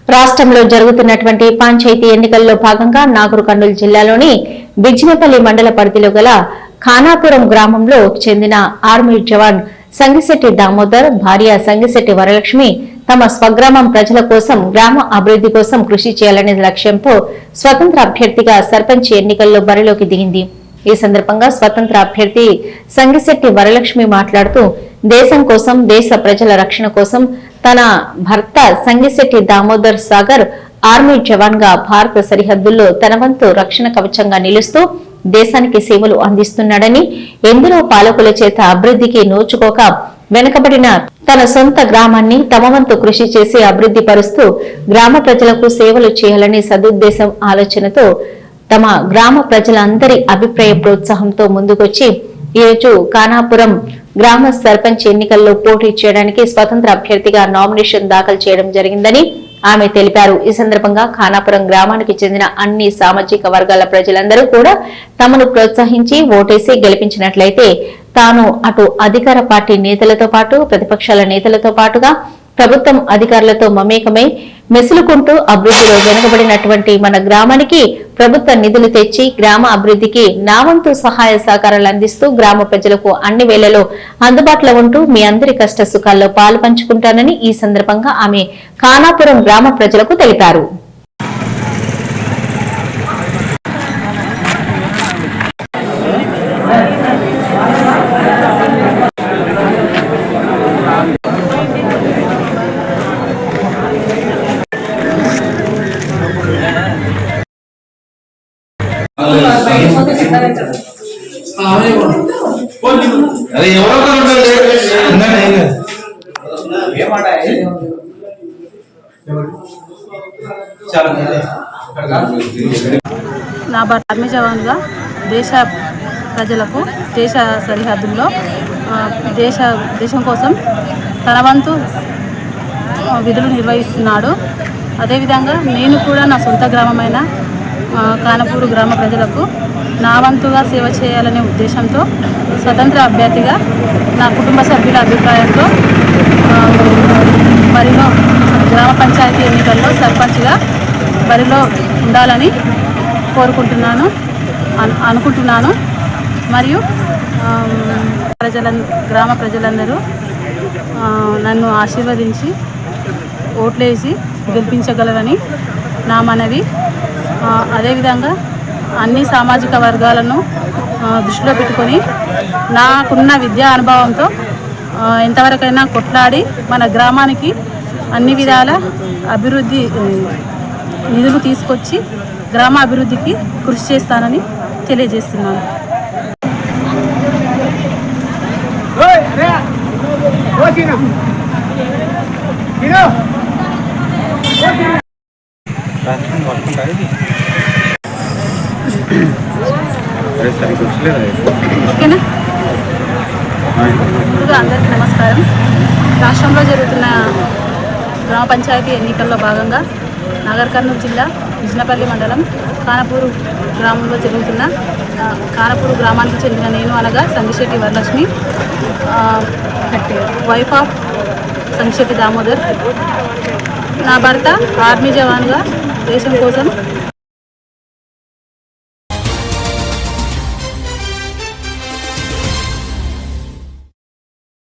రాష్ట్రంలో జరుగుతున్నటువంటి పంచాయతీ ఎన్నికల్లో భాగంగా నాగర్ కర్నూలు జిల్లాలోని బిజినపల్లి మండల పరిధిలో గల ఖానాపురం గ్రామంలో చెందిన ఆర్మీ జవాన్ సంగిశెట్టి దామోదర్ భార్య సంగిశెట్టి వరలక్ష్మి తమ స్వగ్రామం ప్రజల కోసం గ్రామ అభివృద్ధి కోసం కృషి చేయాలనే లక్ష్యంతో స్వతంత్ర అభ్యర్థిగా సర్పంచ్ ఎన్నికల్లో బరిలోకి దిగింది। ఈ సందర్భంగా స్వతంత్ర అభ్యర్థి సంగిశెట్టి వరలక్ష్మి మాట్లాడుతూ దేశం కోసం దేశ ప్రజల రక్షణ కోసం తన భర్త సంగిశెట్టి దామోదర్ సాగర్ ఆర్మీ జవాన్ గా భారత సరిహద్దుల్లో తన వంతు రక్షణ కవచంగా నిలుస్తూ దేశానికి సేవలు అందిస్తున్నాడని, ఎందరో పాలకుల చేత అభివృద్ధికి నోచుకోక వెనుకబడిన తన సొంత గ్రామాన్ని తమ వంతు కృషి చేసి అభివృద్ధి పరుస్తూ గ్రామ ప్రజలకు సేవలు చేయాలని సదుద్దేశం ఆలోచనతో తమ గ్రామ ప్రజలందరి అభిప్రాయ ప్రోత్సాహంతో ముందుకొచ్చి ఈరోజు ఖానాపురం గ్రామ సర్పంచ్ ఎన్నికల్లో పోటీ చేయడానికి స్వతంత్ర అభ్యర్థిగా నామినేషన్ దాఖలు చేయడం జరిగిందని ఆమె తెలిపారు। ఈ సందర్భంగా ఖానాపురం గ్రామానికి చెందిన అన్ని సామాజిక వర్గాల ప్రజలందరూ కూడా తమను ప్రోత్సహించి ఓటేసి గెలిపించినట్లయితే తాను అటు అధికార పార్టీ నేతలతో పాటు ప్రతిపక్షాల నేతలతో పాటుగా ప్రభుత్వం అధికారులతో మమేకమై మెసులుకుంటూ అభివృద్ధిలో వెనుకబడినటువంటి మన గ్రామానికి ప్రభుత్వ నిధులు తెచ్చి గ్రామ అభివృద్ధికి నా వంతు సహాయ సహకారాలు అందిస్తూ గ్రామ ప్రజలకు అన్ని వేళలో అందుబాటులో ఉంటూ మీ అందరి కష్ట సుఖాల్లో పాలు పంచుకుంటానని ఈ సందర్భంగా ఆమె ఖానాపురం గ్రామ ప్రజలకు తెలిపారు। నా భర్త ఆర్మీ జవాన్గా దేశ ప్రజలకు దేశ సరిహద్దుల్లో దేశం కోసం తన వంతు విధులు నిర్వహిస్తున్నాడు। అదేవిధంగా నేను కూడా నా సొంత గ్రామమైన ఖానాపూర్ గ్రామ ప్రజలకు నా వంతుగా సేవ చేయాలనే ఉద్దేశంతో స్వతంత్ర అభ్యర్థిగా నా కుటుంబ సభ్యుల అభిప్రాయంతో బరిలో గ్రామ పంచాయతీ ఎన్నికల్లో సర్పంచ్గా బరిలో ఉండాలని అనుకుంటున్నాను। మరియు గ్రామ ప్రజలందరూ నన్ను ఆశీర్వదించి ఓట్లేసి గెలిపించగలరని నా మనవి। అదేవిధంగా అన్ని సామాజిక వర్గాలను దృష్టిలో పెట్టుకొని నాకున్న విద్యా అనుభవంతో ఎంతవరకైనా కొట్లాడి మన గ్రామానికి అన్ని విధాల అభివృద్ధి నిధులు తీసుకొచ్చి గ్రామ అభివృద్ధికి కృషి చేస్తానని తెలియజేస్తున్నాను। ఓకేనా? ముందుగా అందరికీ నమస్కారం। రాష్ట్రంలో జరుగుతున్న గ్రామ పంచాయతీ ఎన్నికల్లో భాగంగా నాగర్ కర్నూలు జిల్లా బిజినపల్లి మండలం ఖానాపూర్ గ్రామంలో జరుగుతున్న ఖానాపూర్ గ్రామానికి చెందిన నేను అనగా సంగిశెట్టి వరలక్ష్మి, వైఫ్ ఆఫ్ సంగిశెట్టి దామోదర్। నా భర్త ఆర్మీ జవాన్గా దేశం కోసం